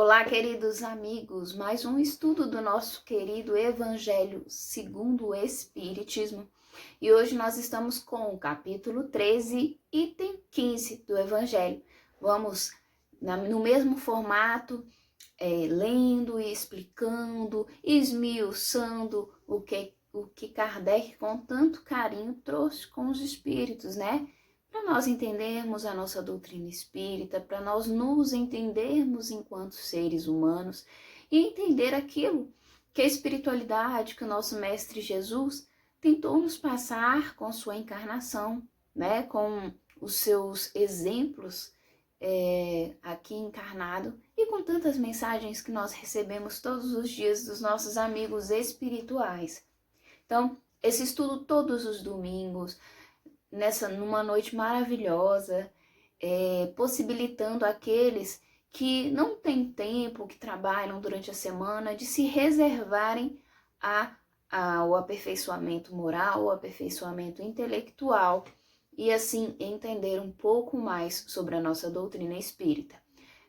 Olá, queridos amigos, mais um estudo do nosso querido Evangelho segundo o Espiritismo. E hoje nós estamos com o capítulo 13, item 15 do Evangelho. Vamos no mesmo formato, lendo e explicando, esmiuçando o que Kardec com tanto carinho trouxe com os espíritos, né? Para nós entendermos a nossa doutrina espírita, para nós nos entendermos enquanto seres humanos e entender aquilo que a espiritualidade, que o nosso Mestre Jesus tentou nos passar com sua encarnação, né? Com os seus exemplos aqui encarnado e com tantas mensagens que nós recebemos todos os dias dos nossos amigos espirituais. Então, esse estudo todos os domingos, numa noite maravilhosa, possibilitando aqueles que não têm tempo, que trabalham durante a semana, de se reservarem ao aperfeiçoamento moral, ao aperfeiçoamento intelectual e assim entender um pouco mais sobre a nossa doutrina espírita.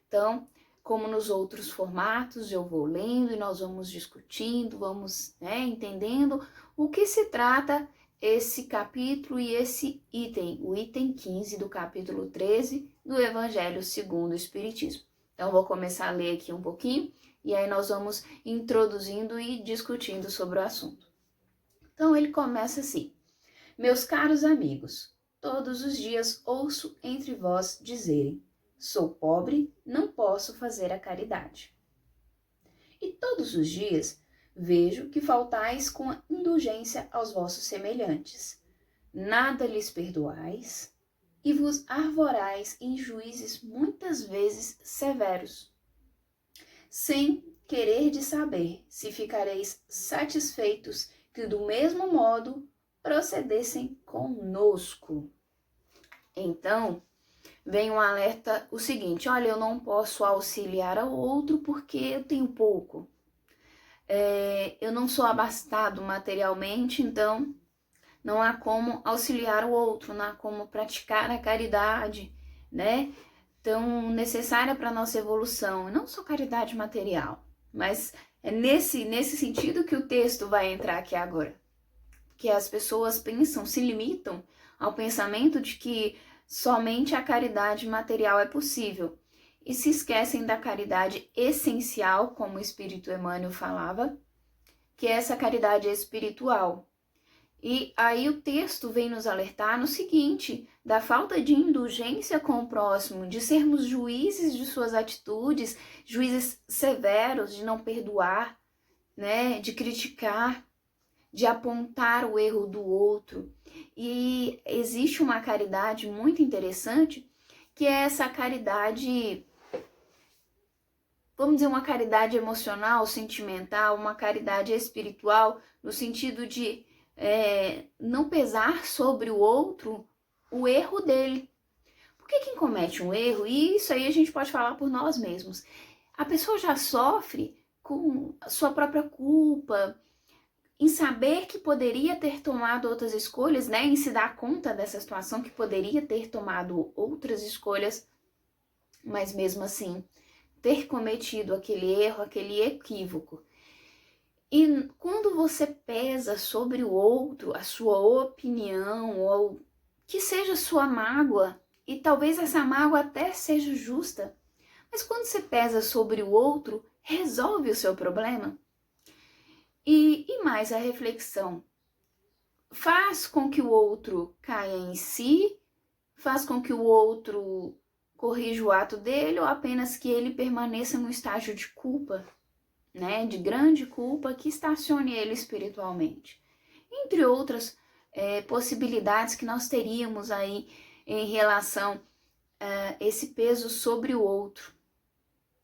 Então, como nos outros formatos, eu vou lendo e nós vamos discutindo, vamos entendendo o que se trata esse capítulo e esse item, o item 15 do capítulo 13 do Evangelho segundo o Espiritismo. Então, vou começar a ler aqui um pouquinho e aí nós vamos introduzindo e discutindo sobre o assunto. Então, ele começa assim: meus caros amigos, todos os dias ouço entre vós dizerem: sou pobre, não posso fazer a caridade. E todos os dias vejo que faltais com a indulgência aos vossos semelhantes. Nada lhes perdoais e vos arvorais em juízes muitas vezes severos, sem querer de saber se ficareis satisfeitos que do mesmo modo procedessem conosco. Então, vem um alerta o seguinte: olha, eu não posso auxiliar ao outro porque eu tenho pouco. Eu não sou abastado materialmente, então não há como auxiliar o outro, não há como praticar a caridade, né? Tão necessária para a nossa evolução. Não só caridade material, mas é nesse sentido que o texto vai entrar aqui agora. Que as pessoas pensam, se limitam ao pensamento de que somente a caridade material é possível e se esquecem da caridade essencial, como o Espírito Emmanuel falava, que é essa caridade espiritual. E aí o texto vem nos alertar no seguinte: da falta de indulgência com o próximo, de sermos juízes de suas atitudes, juízes severos, de não perdoar, né, de criticar, de apontar o erro do outro. E existe uma caridade muito interessante, que é essa caridade, vamos dizer, uma caridade emocional, sentimental, uma caridade espiritual, no sentido de não pesar sobre o outro o erro dele. Porque quem comete um erro, e isso aí a gente pode falar por nós mesmos, a pessoa já sofre com a sua própria culpa, em saber que poderia ter tomado outras escolhas, né, em se dar conta dessa situação, que poderia ter tomado outras escolhas, mas mesmo assim ter cometido aquele erro, aquele equívoco. E quando você pesa sobre o outro a sua opinião, ou que seja sua mágoa, e talvez essa mágoa até seja justa, mas quando você pesa sobre o outro, resolve o seu problema? E mais a reflexão, faz com que o outro caia em si, faz com que o outro corrija o ato dele, ou apenas que ele permaneça no estágio de culpa, né, de grande culpa, que estacione ele espiritualmente. Entre outras possibilidades que nós teríamos aí em relação a esse peso sobre o outro,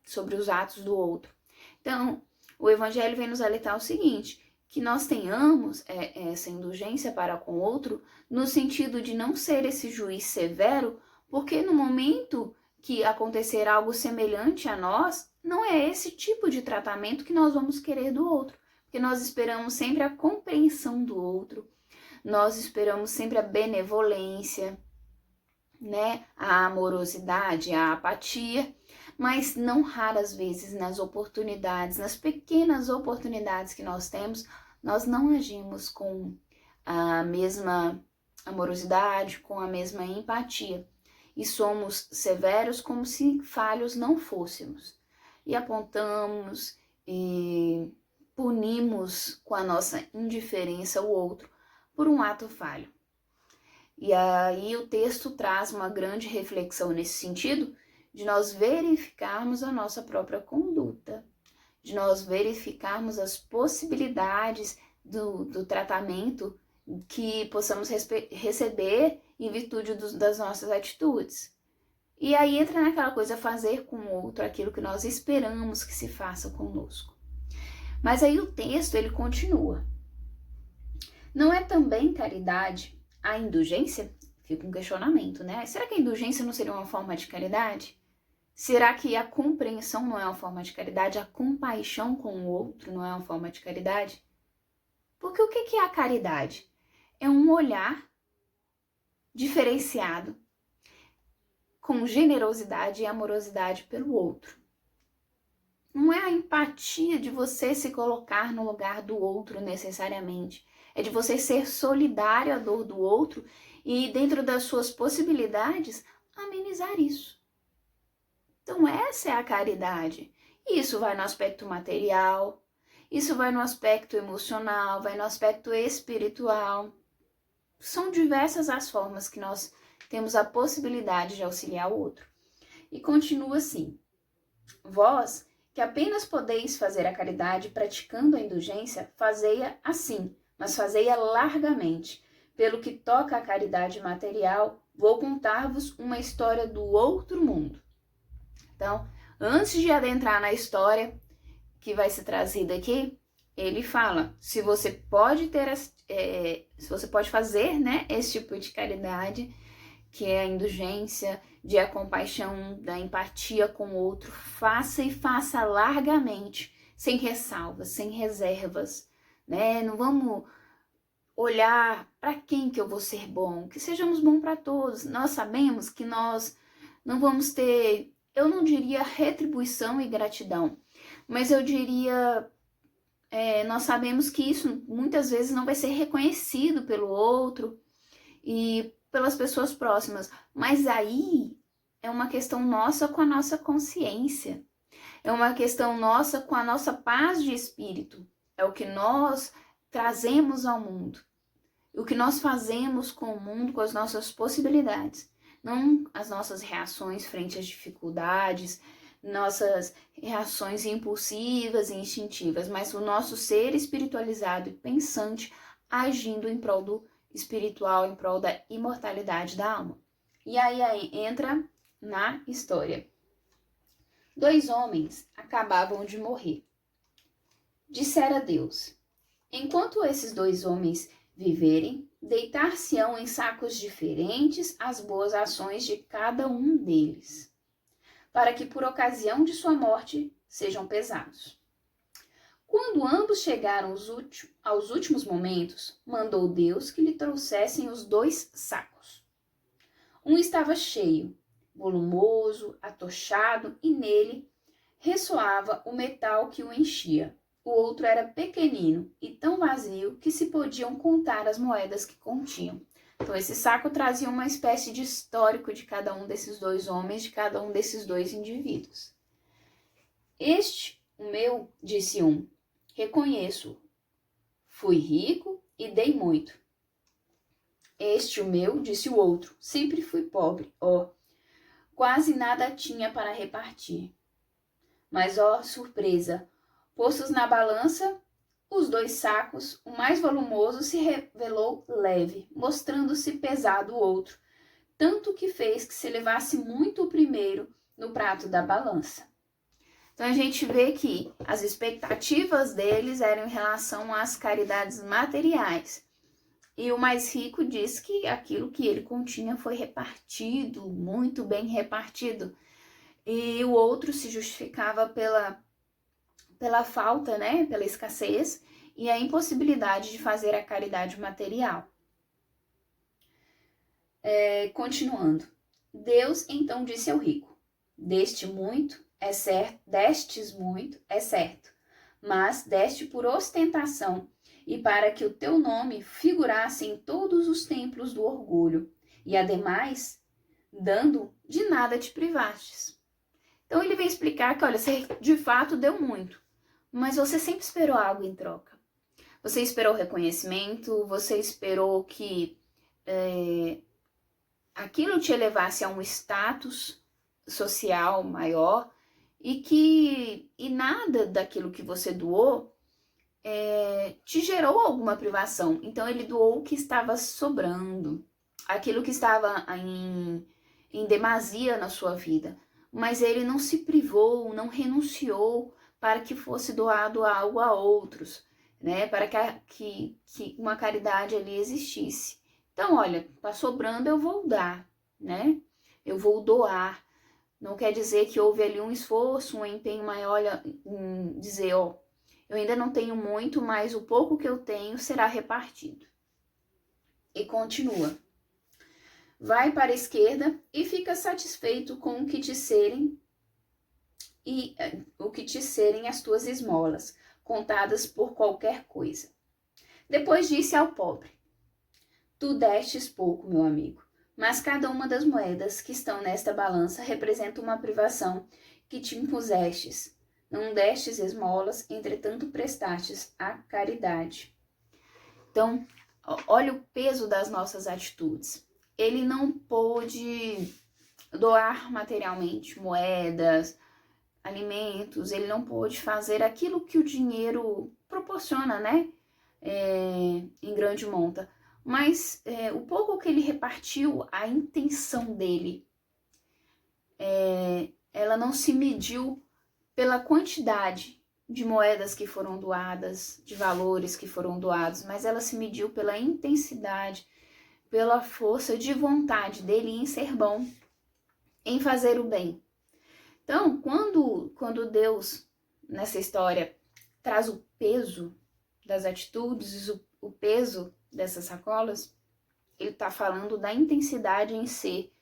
sobre os atos do outro. Então, o Evangelho vem nos alertar o seguinte: que nós tenhamos essa indulgência para com o outro, no sentido de não ser esse juiz severo, porque no momento que acontecer algo semelhante a nós, não é esse tipo de tratamento que nós vamos querer do outro, porque nós esperamos sempre a compreensão do outro, nós esperamos sempre a benevolência, né, a amorosidade, a apatia, mas não raras vezes nas oportunidades, nas pequenas oportunidades que nós temos, nós não agimos com a mesma amorosidade, com a mesma empatia. E somos severos como se falhos não fôssemos. E apontamos e punimos com a nossa indiferença o outro por um ato falho. E aí o texto traz uma grande reflexão nesse sentido, de nós verificarmos a nossa própria conduta, de nós verificarmos as possibilidades do tratamento que possamos receber em virtude das nossas atitudes. E aí entra naquela coisa, fazer com o outro aquilo que nós esperamos que se faça conosco. Mas aí o texto, ele continua. Não é também caridade a indulgência? Fica um questionamento, né? Será que a indulgência não seria uma forma de caridade? Será que a compreensão não é uma forma de caridade? A compaixão com o outro não é uma forma de caridade? Porque o que é a caridade? É um olhar diferenciado, com generosidade e amorosidade pelo outro. Não é a empatia de você se colocar no lugar do outro necessariamente. É de você ser solidário à dor do outro e, dentro das suas possibilidades, amenizar isso. Então essa é a caridade. Isso vai no aspecto material, isso vai no aspecto emocional, vai no aspecto espiritual. São diversas as formas que nós temos a possibilidade de auxiliar o outro. E continua assim: vós, que apenas podeis fazer a caridade praticando a indulgência, fazei-a assim, mas fazei-a largamente. Pelo que toca à caridade material, vou contar-vos uma história do outro mundo. Então, antes de adentrar na história que vai ser trazida aqui, ele fala, se você pode fazer, né, esse tipo de caridade, que é a indulgência, de a compaixão, da empatia com o outro, faça e faça largamente, sem ressalvas, sem reservas, né? Não vamos olhar para quem que eu vou ser bom, que sejamos bons para todos. Nós sabemos que nós não vamos ter, eu não diria retribuição e gratidão, mas eu diria, nós sabemos que isso muitas vezes não vai ser reconhecido pelo outro e pelas pessoas próximas, mas aí é uma questão nossa com a nossa consciência, é uma questão nossa com a nossa paz de espírito, é o que nós trazemos ao mundo, o que nós fazemos com o mundo, com as nossas possibilidades, não as nossas reações frente às dificuldades, nossas reações impulsivas e instintivas, mas o nosso ser espiritualizado e pensante agindo em prol do espiritual, em prol da imortalidade da alma. E aí entra na história. 2 homens acabavam de morrer. Dissera Deus: enquanto esses 2 homens viverem, deitar-se-ão em sacos diferentes as boas ações de cada um deles, para que por ocasião de sua morte sejam pesados. Quando ambos chegaram aos últimos momentos, mandou Deus que lhe trouxessem os 2 sacos. Um estava cheio, volumoso, atochado, e nele ressoava o metal que o enchia. O outro era pequenino e tão vazio que se podiam contar as moedas que continham. Então esse saco trazia uma espécie de histórico de cada um desses 2 homens, de cada um desses 2 indivíduos. Este, o meu, disse um, reconheço, fui rico e dei muito. Este, o meu, disse o outro, sempre fui pobre, quase nada tinha para repartir. Mas, surpresa, postos na balança, os 2 sacos, o mais volumoso se revelou leve, mostrando-se pesado o outro, tanto que fez que se levasse muito o primeiro no prato da balança. Então a gente vê que as expectativas deles eram em relação às caridades materiais. E o mais rico diz que aquilo que ele continha foi repartido, muito bem repartido. E o outro se justificava pela falta, né, pela escassez e a impossibilidade de fazer a caridade material. Continuando. Deus então disse ao rico: destes muito, é certo, mas deste por ostentação e para que o teu nome figurasse em todos os templos do orgulho, e ademais, dando, de nada te privastes. Então ele vem explicar que, olha, você de fato deu muito, mas você sempre esperou algo em troca. Você esperou reconhecimento, você esperou que aquilo te levasse a um status social maior e nada daquilo que você doou te gerou alguma privação. Então ele doou o que estava sobrando, aquilo que estava em demasia na sua vida. Mas ele não se privou, não renunciou para que fosse doado algo a outros, né? Para que uma caridade ali existisse. Então, olha, tá sobrando, eu vou dar, né? Eu vou doar. Não quer dizer que houve ali um esforço, um empenho maior em dizer, ó, eu ainda não tenho muito, mas o pouco que eu tenho será repartido. E continua. Vai para a esquerda e fica satisfeito com o que te serem as tuas esmolas, contadas por qualquer coisa. Depois disse ao pobre: tu destes pouco, meu amigo, mas cada uma das moedas que estão nesta balança representa uma privação que te impusestes. Não destes esmolas, entretanto prestastes a caridade. Então, olha o peso das nossas atitudes. Ele não pôde doar materialmente moedas, alimentos, ele não pôde fazer aquilo que o dinheiro proporciona, né? Em grande monta. Mas o pouco que ele repartiu, a intenção dele, ela não se mediu pela quantidade de moedas que foram doadas, de valores que foram doados, mas ela se mediu pela intensidade, pela força de vontade dele em ser bom, em fazer o bem. Então, quando Deus, nessa história, traz o peso das atitudes, o peso dessas sacolas, ele está falando da intensidade em ser,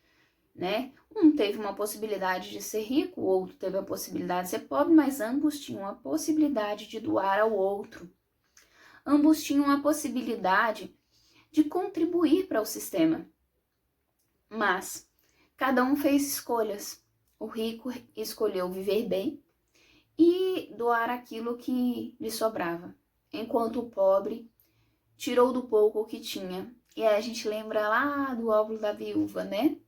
né? Um teve uma possibilidade de ser rico, o outro teve a possibilidade de ser pobre, mas ambos tinham a possibilidade de doar ao outro. Ambos tinham a possibilidade de contribuir para o sistema. Mas cada um fez escolhas. O rico escolheu viver bem e doar aquilo que lhe sobrava, enquanto o pobre tirou do pouco que tinha. E aí a gente lembra lá do óvulo da viúva, né?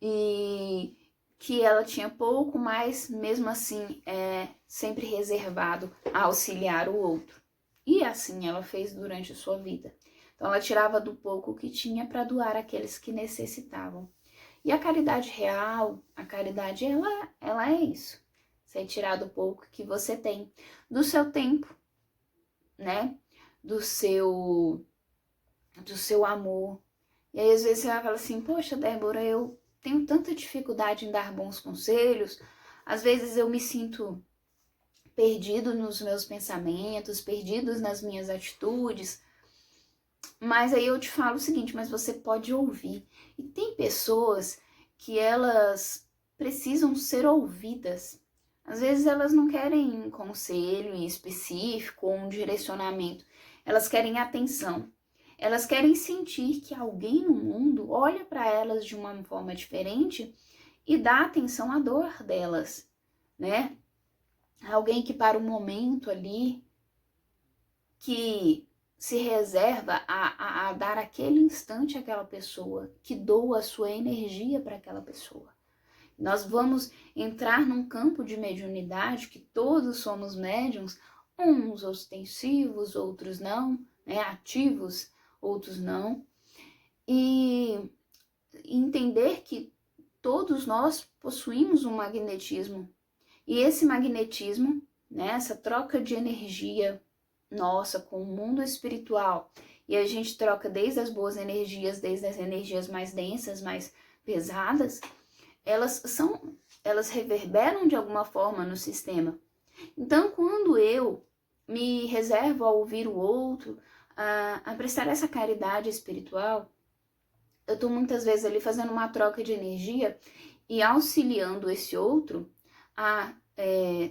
E que ela tinha pouco, mas mesmo assim sempre reservado a auxiliar o outro. E assim ela fez durante a sua vida. Então ela tirava do pouco que tinha para doar àqueles que necessitavam. E a caridade real, a caridade ela é isso. Você tirar do pouco que você tem, do seu tempo, né? Do seu amor. E aí às vezes você vai falar assim, poxa, Débora, eu tenho tanta dificuldade em dar bons conselhos, às vezes eu me sinto perdido nos meus pensamentos, perdido nas minhas atitudes, mas aí eu te falo o seguinte, mas você pode ouvir. E tem pessoas que elas precisam ser ouvidas. Às vezes elas não querem um conselho em específico ou um direcionamento, elas querem atenção. Elas querem sentir que alguém no mundo olha para elas de uma forma diferente e dá atenção à dor delas, né? Alguém que para o momento ali, que se reserva a dar aquele instante àquela pessoa, que doa a sua energia para aquela pessoa. Nós vamos entrar num campo de mediunidade, que todos somos médiums, uns ostensivos, outros não, né? Ativos, outros não, e entender que todos nós possuímos um magnetismo, e esse magnetismo, né, essa troca de energia nossa com o mundo espiritual, e a gente troca desde as boas energias, desde as energias mais densas, mais pesadas, elas reverberam de alguma forma no sistema. Então, quando eu me reservo a ouvir o outro, a prestar essa caridade espiritual, eu tô muitas vezes ali fazendo uma troca de energia e auxiliando esse outro a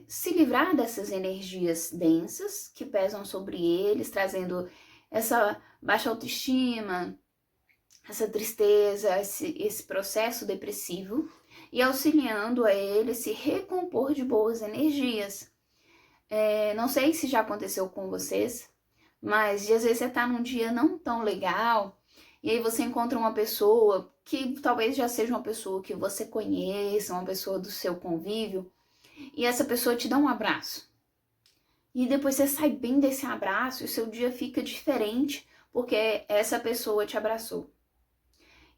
se livrar dessas energias densas que pesam sobre eles, trazendo essa baixa autoestima, essa tristeza, esse processo depressivo, e auxiliando a ele se recompor de boas energias. Não sei se já aconteceu com vocês, mas às vezes você tá num dia não tão legal, e aí você encontra uma pessoa que talvez já seja uma pessoa que você conheça, uma pessoa do seu convívio, e essa pessoa te dá um abraço. E depois você sai bem desse abraço e o seu dia fica diferente porque essa pessoa te abraçou.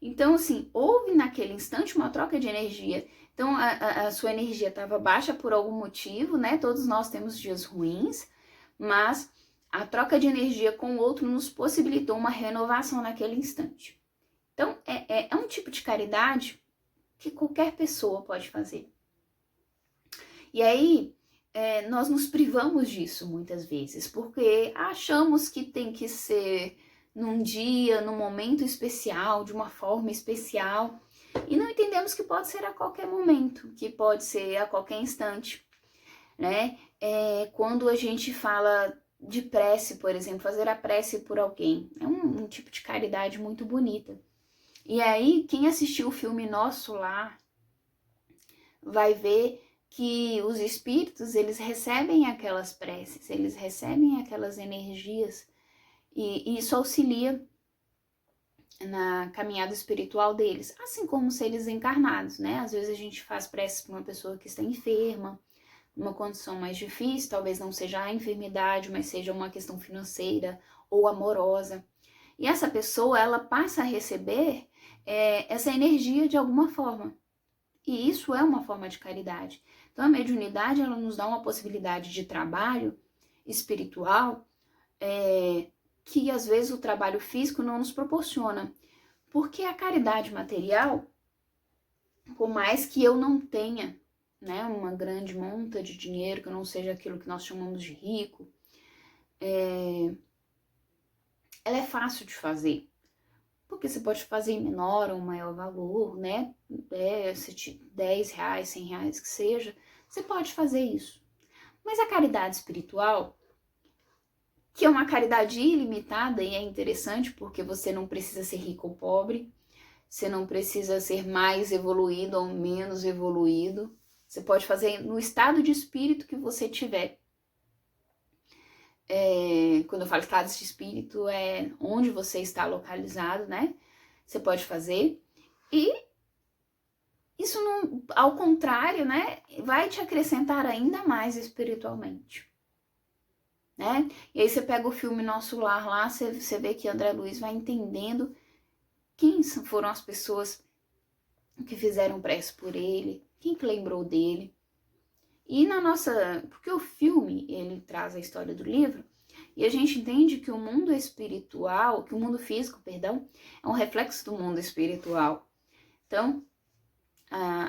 Então, assim, houve naquele instante uma troca de energia. Então, a sua energia estava baixa por algum motivo, né? Todos nós temos dias ruins, mas a troca de energia com o outro nos possibilitou uma renovação naquele instante. Então, é um tipo de caridade que qualquer pessoa pode fazer. E aí, nós nos privamos disso muitas vezes, porque achamos que tem que ser num dia, num momento especial, de uma forma especial, e não entendemos que pode ser a qualquer momento, que pode ser a qualquer instante, né? Quando a gente fala de prece, por exemplo, fazer a prece por alguém, é um tipo de caridade muito bonita. E aí, quem assistiu o filme Nosso Lar vai ver que os espíritos, eles recebem aquelas preces, eles recebem aquelas energias, e isso auxilia na caminhada espiritual deles, assim como seres encarnados, né? Às vezes a gente faz preces para uma pessoa que está enferma, uma condição mais difícil, talvez não seja a enfermidade, mas seja uma questão financeira ou amorosa. E essa pessoa, ela passa a receber essa energia de alguma forma. E isso é uma forma de caridade. Então a mediunidade, ela nos dá uma possibilidade de trabalho espiritual que às vezes o trabalho físico não nos proporciona. Porque a caridade material, por mais que eu não tenha, né, uma grande monta de dinheiro, que não seja aquilo que nós chamamos de rico, ela é fácil de fazer. Porque você pode fazer em menor ou maior valor, né? 10 reais, 100 reais que seja, você pode fazer isso. Mas a caridade espiritual, que é uma caridade ilimitada e é interessante porque você não precisa ser rico ou pobre, você não precisa ser mais evoluído ou menos evoluído, você pode fazer no estado de espírito que você tiver. Quando eu falo estado de espírito, é onde você está localizado, né? Você pode fazer. E isso, não, ao contrário, né? Vai te acrescentar ainda mais espiritualmente. Né? E aí você pega o filme Nosso Lar lá, você vê que André Luiz vai entendendo quem foram as pessoas que fizeram prece por ele, quem que lembrou dele. E porque o filme, ele traz a história do livro, e a gente entende que o mundo espiritual, que o mundo físico, perdão, é um reflexo do mundo espiritual. Então,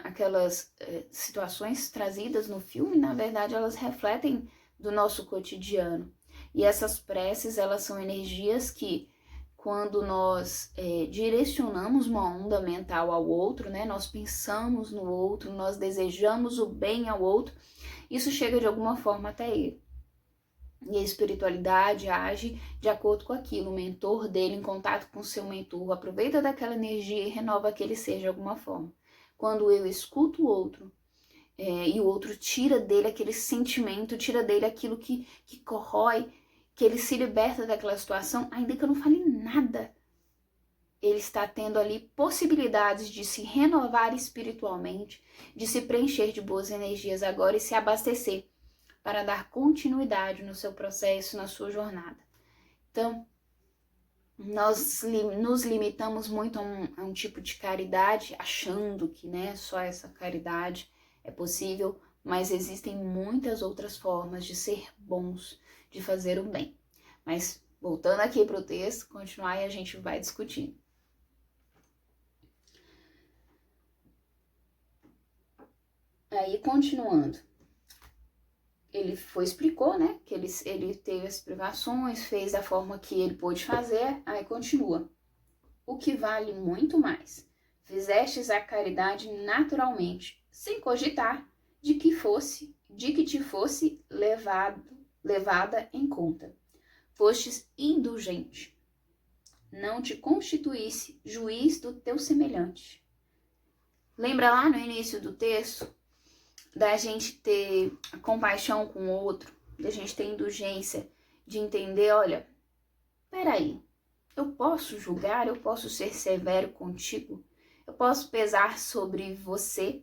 aquelas situações trazidas no filme, na verdade, elas refletem do nosso cotidiano. E essas preces, elas são energias que, quando nós direcionamos uma onda mental ao outro, né, nós pensamos no outro, nós desejamos o bem ao outro, isso chega de alguma forma até ele. E a espiritualidade age de acordo com aquilo. O mentor dele, em contato com o seu mentor, aproveita daquela energia e renova aquele ser de alguma forma. Quando eu escuto o outro, e o outro tira dele aquele sentimento, tira dele aquilo que corrói, que ele se liberta daquela situação, ainda que eu não fale nada, ele está tendo ali possibilidades de se renovar espiritualmente, de se preencher de boas energias agora e se abastecer para dar continuidade no seu processo, na sua jornada. Então, nós nos limitamos muito a um tipo de caridade, achando que, né, só essa caridade é possível, mas existem muitas outras formas de ser bons, de fazer o bem. Mas, voltando aqui para o texto, continuar e a gente vai discutindo. Aí, continuando. Ele explicou, né, que ele teve as privações, fez da forma que ele pôde fazer, aí continua. o que vale muito mais. Fizestes a caridade naturalmente, sem cogitar de que te fosse levada em conta. Fostes indulgente, não te constituísse juiz do teu semelhante. Lembra lá no início do texto da gente ter compaixão com o outro, da gente ter indulgência, de entender, olha, peraí, eu posso julgar, eu posso ser severo contigo, eu posso pesar sobre você,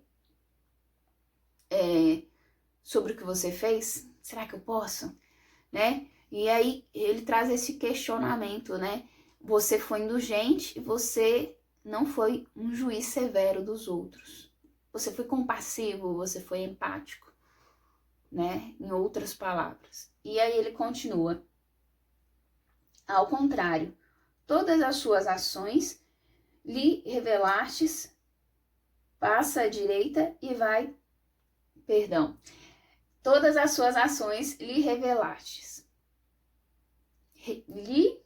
sobre o que você fez? Será que eu posso? Né? E aí ele traz esse questionamento, né? Você foi indulgente e você não foi um juiz severo dos outros. Você foi compassivo, você foi empático, né? Em outras palavras. E aí ele continua. Ao contrário, todas as suas ações lhe revelastes, passa à direita e vai, todas as suas ações lhe revelastes. Lhe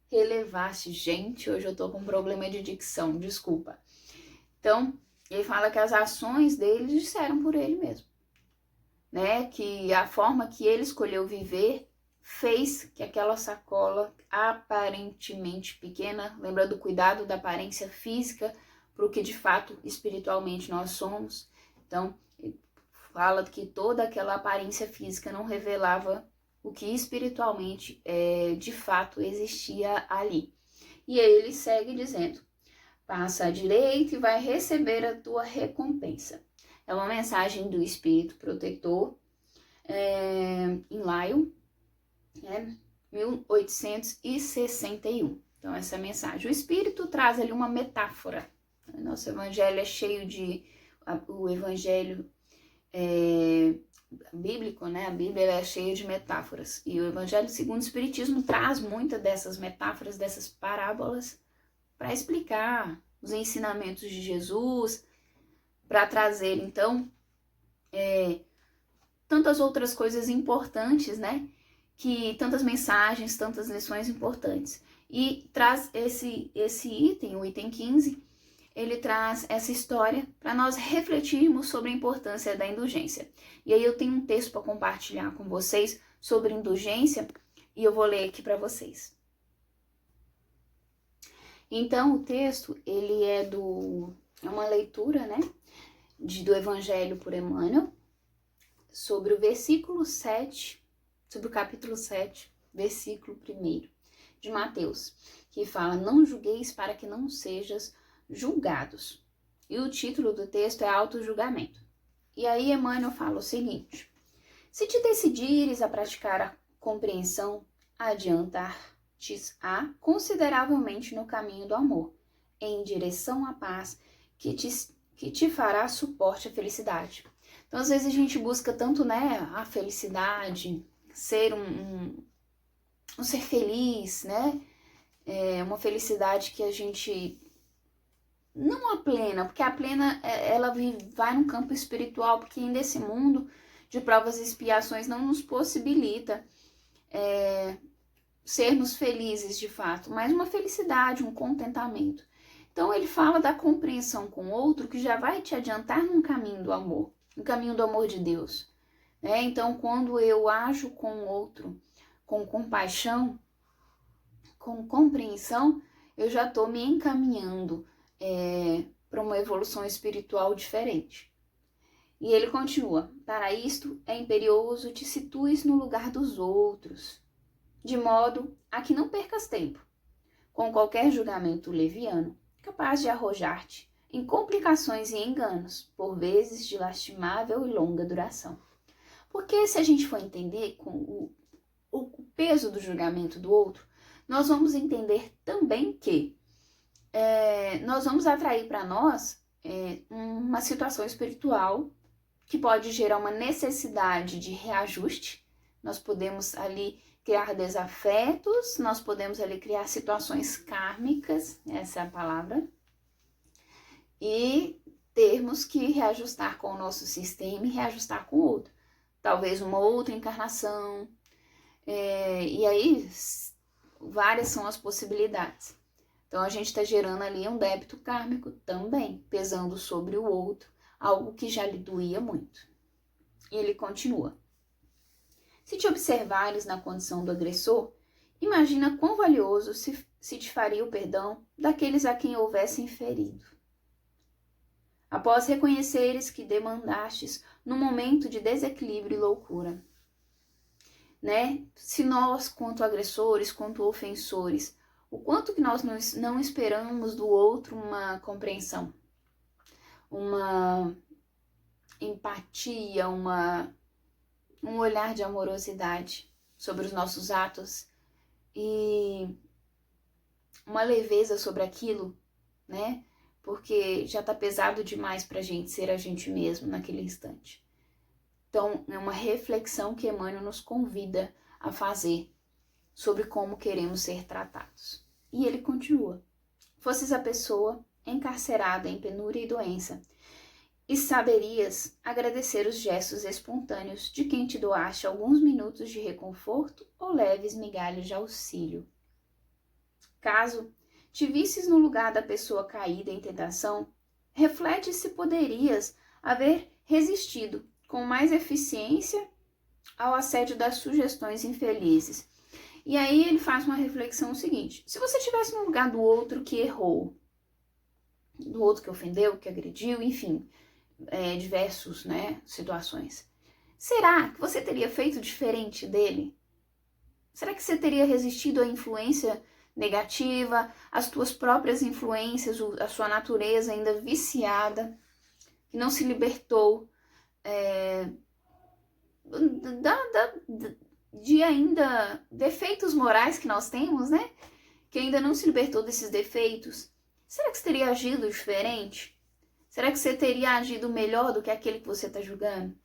relevaste. Gente, hoje eu tô com problema de dicção, desculpa. Então, ele fala que as ações dele disseram por ele mesmo, né? Que a forma que ele escolheu viver fez que aquela sacola aparentemente pequena, lembra do cuidado da aparência física para o que de fato espiritualmente nós somos. Então, fala que toda aquela aparência física não revelava o que espiritualmente de fato existia ali. E aí ele segue dizendo, passa à direita e vai receber a tua recompensa. É uma mensagem do Espírito Protetor em Lyon, 1861. Então, essa mensagem. O Espírito traz ali uma metáfora. Nosso evangelho é cheio de... O evangelho bíblico, né? A Bíblia é cheia de metáforas. E o Evangelho segundo o Espiritismo traz muitas dessas metáforas, dessas parábolas, para explicar os ensinamentos de Jesus, para trazer, então, tantas outras coisas importantes, né? Que tantas mensagens, tantas lições importantes. E traz esse item, o item 15, ele traz essa história para nós refletirmos sobre a importância da indulgência. E aí eu tenho um texto para compartilhar com vocês sobre indulgência e eu vou ler aqui para vocês. Então, o texto, ele é uma leitura, né, do Evangelho por Emmanuel, sobre o versículo 7, sobre o capítulo 7, versículo 1 de Mateus, que fala, não julgueis para que não sejas julgados. E o título do texto é auto-julgamento. E aí Emmanuel fala o seguinte, se te decidires a praticar a compreensão, adiantar-te-á consideravelmente no caminho do amor, em direção à paz que te fará suporte à felicidade. Então, às vezes a gente busca tanto, né, a felicidade, ser um ser feliz, né, uma felicidade que a gente não a plena, porque a plena ela vai no campo espiritual, porque ainda esse mundo de provas e expiações não nos possibilita sermos felizes de fato, mas uma felicidade, um contentamento. Então ele fala da compreensão com o outro que já vai te adiantar num caminho do amor, no caminho do amor de Deus. Né? Então quando eu ajo com o outro com compaixão, com compreensão, eu já estou me encaminhando para uma evolução espiritual diferente. E ele continua, para isto é imperioso te situes no lugar dos outros, de modo a que não percas tempo, com qualquer julgamento leviano, capaz de arrojar-te em complicações e enganos, por vezes de lastimável e longa duração. Porque se a gente for entender com o peso do julgamento do outro, nós vamos entender também que nós vamos atrair para nós uma situação espiritual que pode gerar uma necessidade de reajuste. Nós podemos ali criar desafetos, nós podemos ali criar situações kármicas, essa é a palavra, e termos que reajustar com o nosso sistema e reajustar com o outro. Talvez uma outra encarnação, e aí várias são as possibilidades. Então a gente está gerando ali um débito kármico também, pesando sobre o outro, algo que já lhe doía muito. E ele continua. Se te observares na condição do agressor, imagina quão valioso se te faria o perdão daqueles a quem houvessem ferido. Após reconheceres que demandastes num momento de desequilíbrio e loucura, né? Se nós, quanto agressores, quanto ofensores, o quanto que nós não esperamos do outro uma compreensão, uma empatia, um olhar de amorosidade sobre os nossos atos e uma leveza sobre aquilo, né? Porque já tá pesado demais pra gente ser a gente mesmo naquele instante. Então, é uma reflexão que Emmanuel nos convida a fazer sobre como queremos ser tratados. E ele continua. Fosses a pessoa encarcerada em penúria e doença, e saberias agradecer os gestos espontâneos de quem te doaste alguns minutos de reconforto ou leves migalhas de auxílio. Caso te visses no lugar da pessoa caída em tentação, reflete se poderias haver resistido com mais eficiência ao assédio das sugestões infelizes. E aí ele faz uma reflexão seguinte: se você estivesse no lugar do outro que errou, do outro que ofendeu, que agrediu, enfim, diversas, né, situações, será que você teria feito diferente dele? Será que você teria resistido à influência negativa, às tuas próprias influências, a sua natureza ainda viciada, que não se libertou de ainda defeitos morais que nós temos, né? Que ainda não se libertou desses defeitos? Será que você teria agido diferente? Será que você teria agido melhor do que aquele que você está julgando?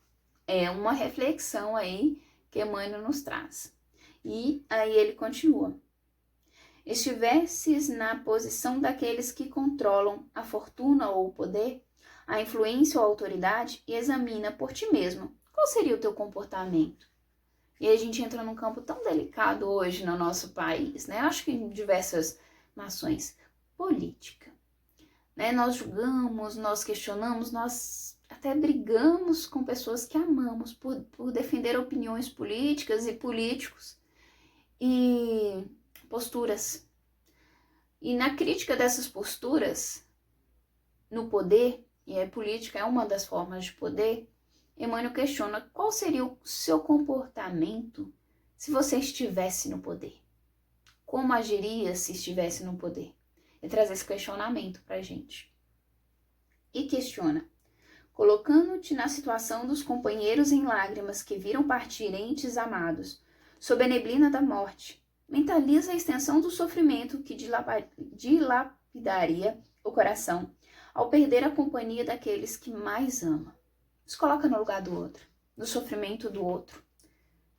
É uma reflexão aí que Emmanuel nos traz. E aí ele continua. Estivesses na posição daqueles que controlam a fortuna ou o poder, a influência ou a autoridade, e examina por ti mesmo qual seria o teu comportamento. E aí a gente entra num campo tão delicado hoje no nosso país, né? Acho que em diversas nações. Política. Né? Nós julgamos, nós questionamos, nós até brigamos com pessoas que amamos por defender opiniões políticas e políticos e posturas. E na crítica dessas posturas, no poder, e a política é uma das formas de poder, Emmanuel questiona qual seria o seu comportamento se você estivesse no poder. Como agiria se estivesse no poder? E traz esse questionamento pra gente. E questiona, colocando-te na situação dos companheiros em lágrimas que viram partir entes amados, sob a neblina da morte, mentaliza a extensão do sofrimento que dilapidaria o coração ao perder a companhia daqueles que mais ama. Se coloca no lugar do outro, no sofrimento do outro.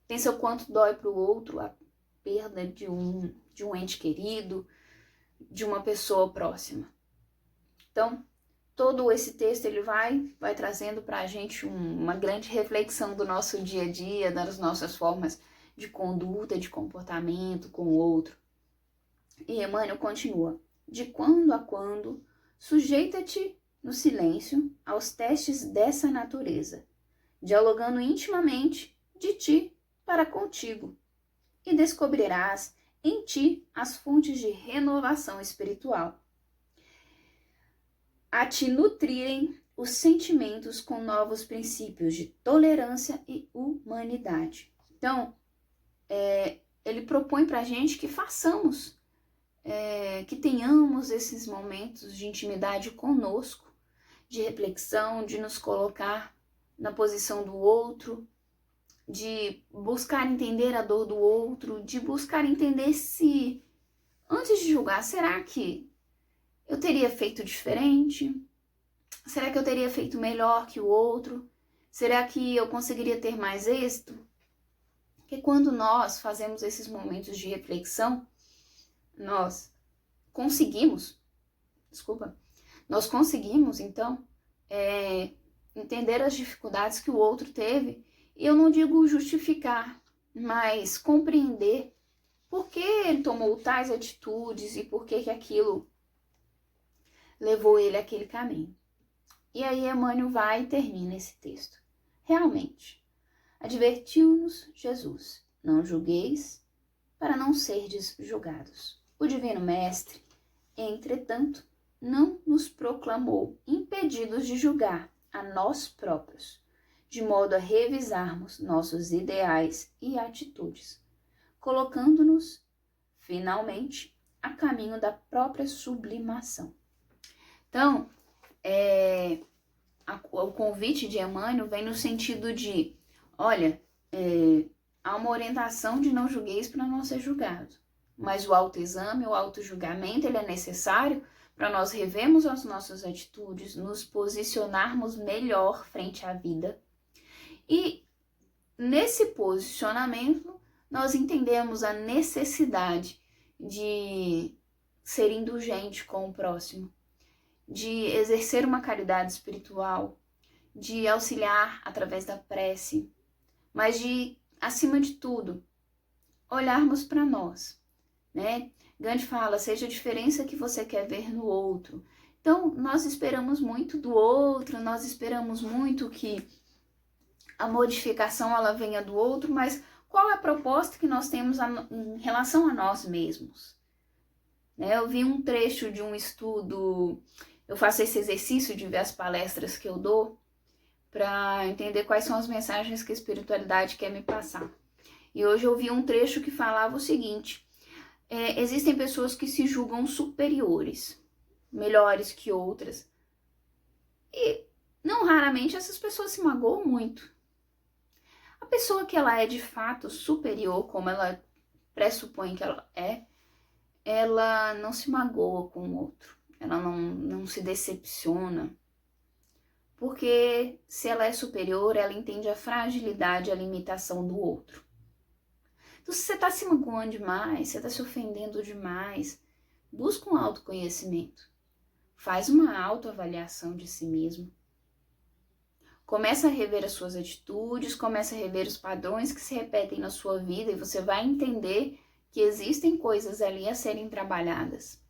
Pensa o quanto dói para o outro a perda de um ente querido, de uma pessoa próxima. Então, todo esse texto ele vai trazendo para a gente uma grande reflexão do nosso dia a dia, das nossas formas de conduta, de comportamento com o outro. E Emmanuel continua. De quando a quando, sujeita-te no silêncio aos testes dessa natureza, dialogando intimamente de ti para contigo, e descobrirás em ti as fontes de renovação espiritual, a te nutrirem os sentimentos com novos princípios de tolerância e humanidade. Então, ele propõe para a gente que façamos, que tenhamos esses momentos de intimidade conosco, de reflexão, de nos colocar na posição do outro, de buscar entender a dor do outro, de buscar entender se, antes de julgar, será que eu teria feito diferente? Será que eu teria feito melhor que o outro? Será que eu conseguiria ter mais êxito? Porque quando nós fazemos esses momentos de reflexão, nós conseguimos, então, entender as dificuldades que o outro teve. E eu não digo justificar, mas compreender por que ele tomou tais atitudes e por que aquilo levou ele àquele caminho. E aí Emmanuel vai e termina esse texto. Realmente, advertiu-nos Jesus, não julgueis para não serdes julgados. O Divino Mestre, entretanto, não nos proclamou impedidos de julgar a nós próprios, de modo a revisarmos nossos ideais e atitudes, colocando-nos, finalmente, a caminho da própria sublimação. Então, o convite de Emmanuel vem no sentido de, olha, há uma orientação de não julgueis para não ser julgado, mas o autoexame, o autojulgamento, ele é necessário para nós revermos as nossas atitudes, nos posicionarmos melhor frente à vida. E nesse posicionamento, nós entendemos a necessidade de ser indulgente com o próximo, de exercer uma caridade espiritual, de auxiliar através da prece, mas de, acima de tudo, olharmos para nós, né? Gandhi fala, seja a diferença que você quer ver no outro. Então, nós esperamos muito do outro, nós esperamos muito que a modificação ela venha do outro, mas qual é a proposta que nós temos em relação a nós mesmos? Né? Eu vi um trecho de um estudo, eu faço esse exercício de ver as palestras que eu dou para entender quais são as mensagens que a espiritualidade quer me passar. E hoje eu vi um trecho que falava o seguinte, existem pessoas que se julgam superiores, melhores que outras, e não raramente essas pessoas se magoam muito. A pessoa que ela é de fato superior, como ela pressupõe que ela é, ela não se magoa com o outro, ela não se decepciona, porque se ela é superior, ela entende a fragilidade e a limitação do outro. Então, se você está se magoando demais, você está se ofendendo demais, busca um autoconhecimento, faz uma autoavaliação de si mesmo. Começa a rever as suas atitudes, começa a rever os padrões que se repetem na sua vida e você vai entender que existem coisas ali a serem trabalhadas.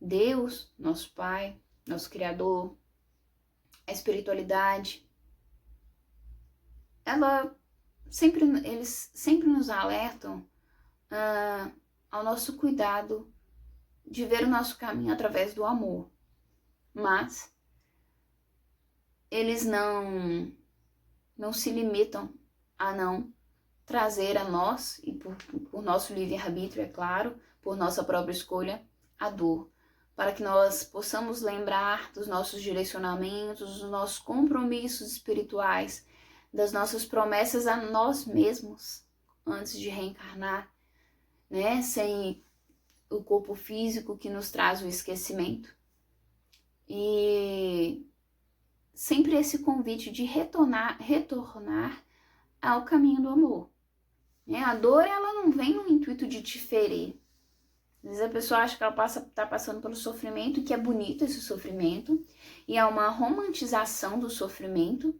Deus, nosso Pai, nosso Criador, a espiritualidade, eles sempre nos alertam ao nosso cuidado de ver o nosso caminho através do amor. Mas eles não se limitam a não trazer a nós, e por nosso livre-arbítrio, é claro, por nossa própria escolha, a dor, para que nós possamos lembrar dos nossos direcionamentos, dos nossos compromissos espirituais, das nossas promessas a nós mesmos antes de reencarnar, né? Sem o corpo físico que nos traz o esquecimento. E sempre esse convite de retornar ao caminho do amor. A dor, ela não vem no intuito de te ferir. Às vezes a pessoa acha que ela está passando pelo sofrimento, e que é bonito esse sofrimento, e há uma romantização do sofrimento,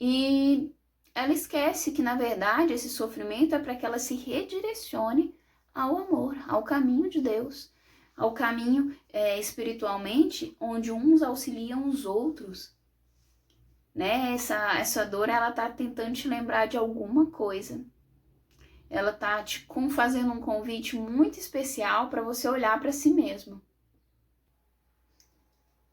e ela esquece que, na verdade, esse sofrimento é para que ela se redirecione ao amor, ao caminho de Deus, ao caminho espiritualmente, onde uns auxiliam os outros. Né? Essa dor, ela está tentando te lembrar de alguma coisa. Ela está te fazendo um convite muito especial para você olhar para si mesmo.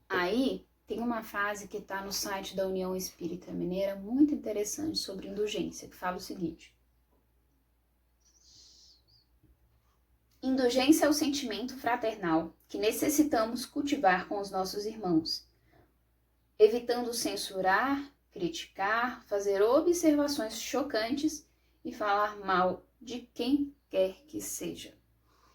Aí, tem uma frase que está no site da União Espírita Mineira, muito interessante, sobre indulgência, que fala o seguinte. Indulgência é o sentimento fraternal que necessitamos cultivar com os nossos irmãos, evitando censurar, criticar, fazer observações chocantes e falar mal de quem quer que seja.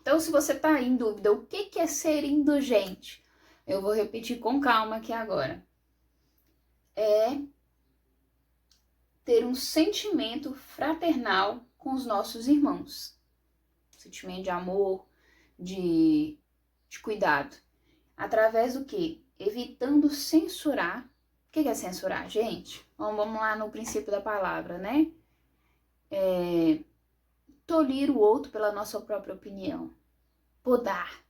Então, se você está em dúvida, o que é ser indulgente? Eu vou repetir com calma aqui agora. É ter um sentimento fraternal com os nossos irmãos. Sentimento de amor, de cuidado. Através do quê? Evitando censurar. O que é censurar, gente? Vamos lá no princípio da palavra, né? tolir o outro pela nossa própria opinião. Podar,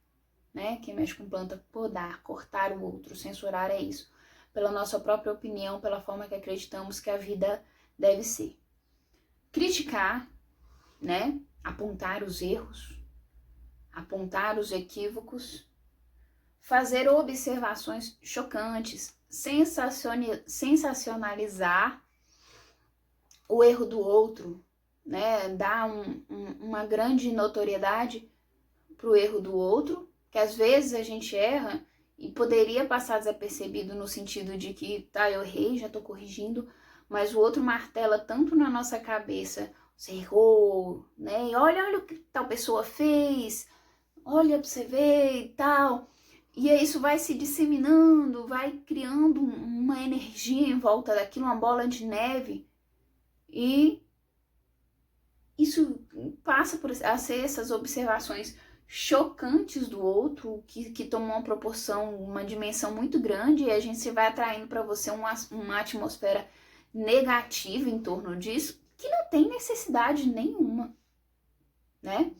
né? Quem mexe com planta, podar, cortar o outro, censurar é isso. Pela nossa própria opinião, pela forma que acreditamos que a vida deve ser. Criticar, né? Apontar os erros, apontar os equívocos, fazer observações chocantes, sensacionalizar o erro do outro, né? Dar uma grande notoriedade para o erro do outro, que às vezes a gente erra e poderia passar desapercebido no sentido de que, tá, eu errei, já tô corrigindo, mas o outro martela tanto na nossa cabeça, você errou, né? E olha o que tal pessoa fez, olha pra você ver e tal. E aí isso vai se disseminando, vai criando uma energia em volta daquilo, uma bola de neve. E isso passa a ser essas observações chocantes do outro, que tomam uma proporção, uma dimensão muito grande, e a gente vai atraindo para você uma atmosfera negativa em torno disso, que não tem necessidade nenhuma, né?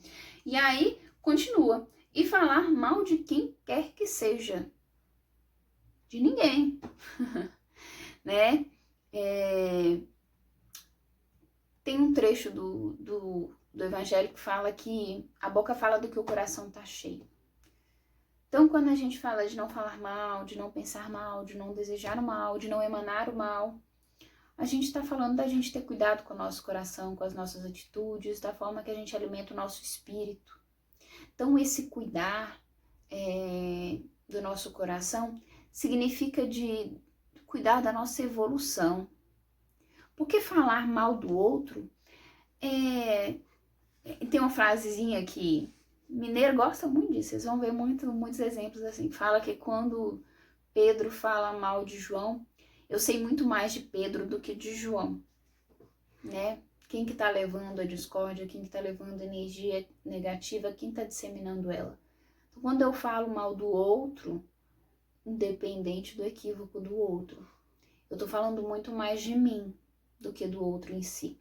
E aí, continua. E falar mal de quem quer que seja. De ninguém, né? Tem um trecho do Evangelho que fala que a boca fala do que o coração tá cheio. Então, quando a gente fala de não falar mal, de não pensar mal, de não desejar o mal, de não emanar o mal, a gente está falando da gente ter cuidado com o nosso coração, com as nossas atitudes, da forma que a gente alimenta o nosso espírito. Então, esse cuidar do nosso coração significa de cuidar da nossa evolução. Porque falar mal do outro tem uma frasezinha que mineiro gosta muito disso, vocês vão ver muitos exemplos assim. Fala que quando Pedro fala mal de João, eu sei muito mais de Pedro do que de João, né? Quem que tá levando a discórdia, quem que tá levando a energia negativa, quem tá disseminando ela. Então, quando eu falo mal do outro, independente do equívoco do outro, eu tô falando muito mais de mim do que do outro em si.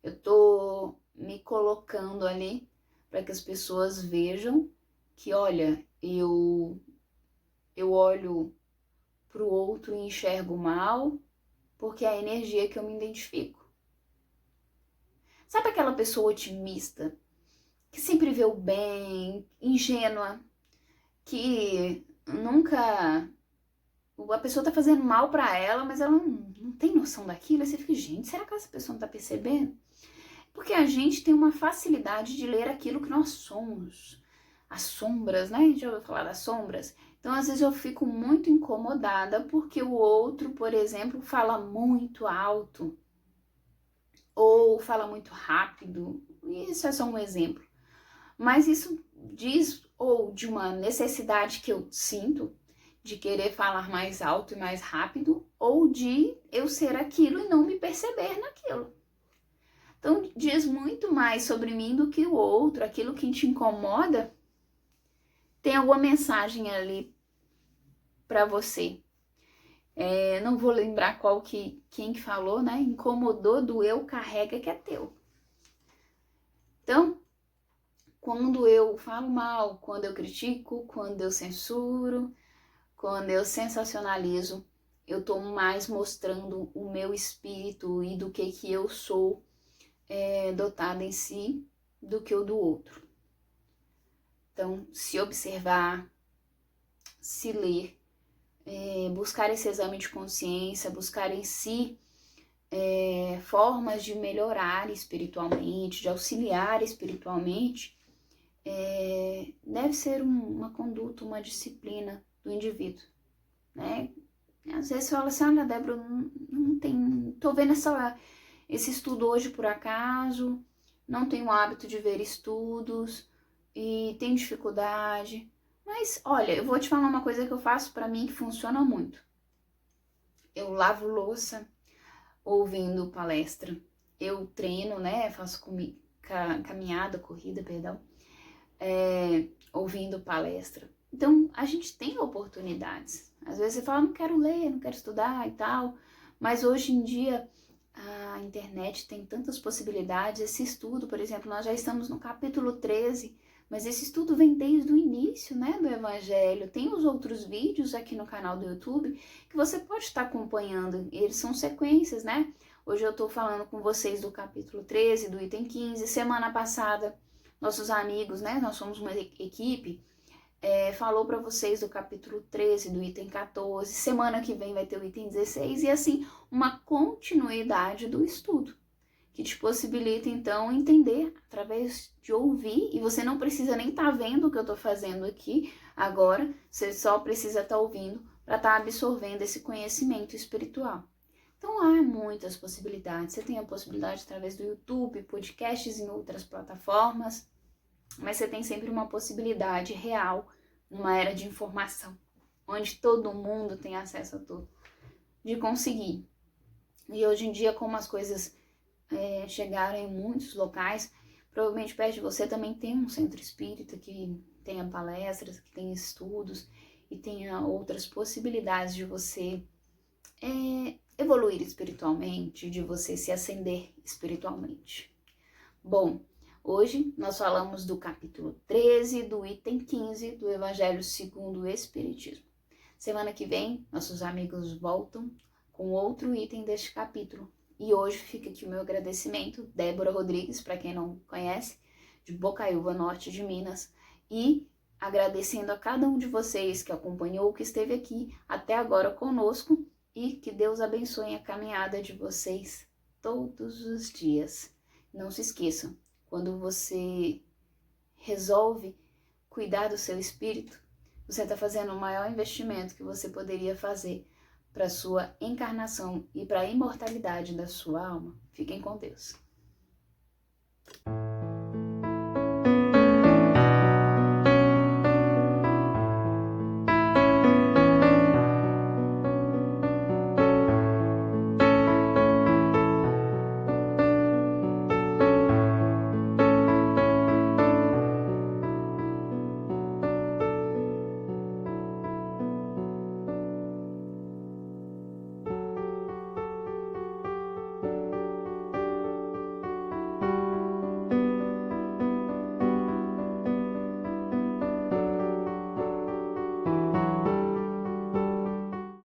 Eu tô me colocando ali para que as pessoas vejam que, olha, eu olho pro outro e enxergo mal, porque é a energia que eu me identifico. Sabe aquela pessoa otimista, que sempre vê o bem, ingênua, que nunca... A pessoa tá fazendo mal pra ela, mas ela não tem noção daquilo. Aí você fica, gente, será que essa pessoa não tá percebendo? Porque a gente tem uma facilidade de ler aquilo que nós somos. As sombras, né? A gente já ouviu falar das sombras? Então, às vezes eu fico muito incomodada porque o outro, por exemplo, fala muito alto. Ou fala muito rápido. Isso é só um exemplo. Mas isso diz ou de uma necessidade que eu sinto de querer falar mais alto e mais rápido, ou de eu ser aquilo e não me perceber naquilo. Então, diz muito mais sobre mim do que o outro. Aquilo que te incomoda, tem alguma mensagem ali para você. Não vou lembrar quem que falou, né? Incomodou, doeu, carrega que é teu. Então, quando eu falo mal, quando eu critico, quando eu censuro, quando eu sensacionalizo, eu tô mais mostrando o meu espírito e do que eu sou dotada em si do que o do outro. Então, se observar, se ler, buscar esse exame de consciência, buscar em si formas de melhorar espiritualmente, de auxiliar espiritualmente, deve ser uma conduta, uma disciplina do indivíduo, né? Às vezes você fala assim, olha, Débora, não tem... Tô vendo esse estudo hoje por acaso, não tenho o hábito de ver estudos e tenho dificuldade. Mas, olha, eu vou te falar uma coisa que eu faço pra mim que funciona muito. Eu lavo louça ouvindo palestra. Eu treino, né? Faço caminhada, corrida, perdão. Ouvindo palestra. Então, a gente tem oportunidades. Às vezes você fala, não quero ler, não quero estudar e tal. Mas hoje em dia, a internet tem tantas possibilidades. Esse estudo, por exemplo, nós já estamos no capítulo 13, mas esse estudo vem desde o início, né, do Evangelho. Tem os outros vídeos aqui no canal do YouTube que você pode estar acompanhando. Eles são sequências, né? Hoje eu estou falando com vocês do capítulo 13, do item 15. Semana passada, nossos amigos, né, nós somos uma equipe, falou para vocês do capítulo 13, do item 14. Semana que vem vai ter o item 16 e assim, uma continuidade do estudo, que te possibilita, então, entender através de ouvir, e você não precisa nem estar vendo o que eu estou fazendo aqui agora, você só precisa estar ouvindo para estar absorvendo esse conhecimento espiritual. Então, há muitas possibilidades. Você tem a possibilidade através do YouTube, podcasts em outras plataformas, mas você tem sempre uma possibilidade real numa era de informação, onde todo mundo tem acesso a tudo, de conseguir. E hoje em dia, como as coisas chegaram em muitos locais, provavelmente perto de você também tem um centro espírita que tenha palestras, que tenha estudos e tenha outras possibilidades de você evoluir espiritualmente, de você se ascender espiritualmente. Bom, hoje nós falamos do capítulo 13, do item 15 do Evangelho segundo o Espiritismo. Semana que vem, nossos amigos voltam com outro item deste capítulo. E hoje fica aqui o meu agradecimento, Débora Rodrigues, para quem não conhece, de Bocaiúva, norte de Minas, e agradecendo a cada um de vocês que acompanhou, que esteve aqui até agora conosco, e que Deus abençoe a caminhada de vocês todos os dias. Não se esqueçam, quando você resolve cuidar do seu espírito, você está fazendo o maior investimento que você poderia fazer para a sua encarnação e para a imortalidade da sua alma. Fiquem com Deus.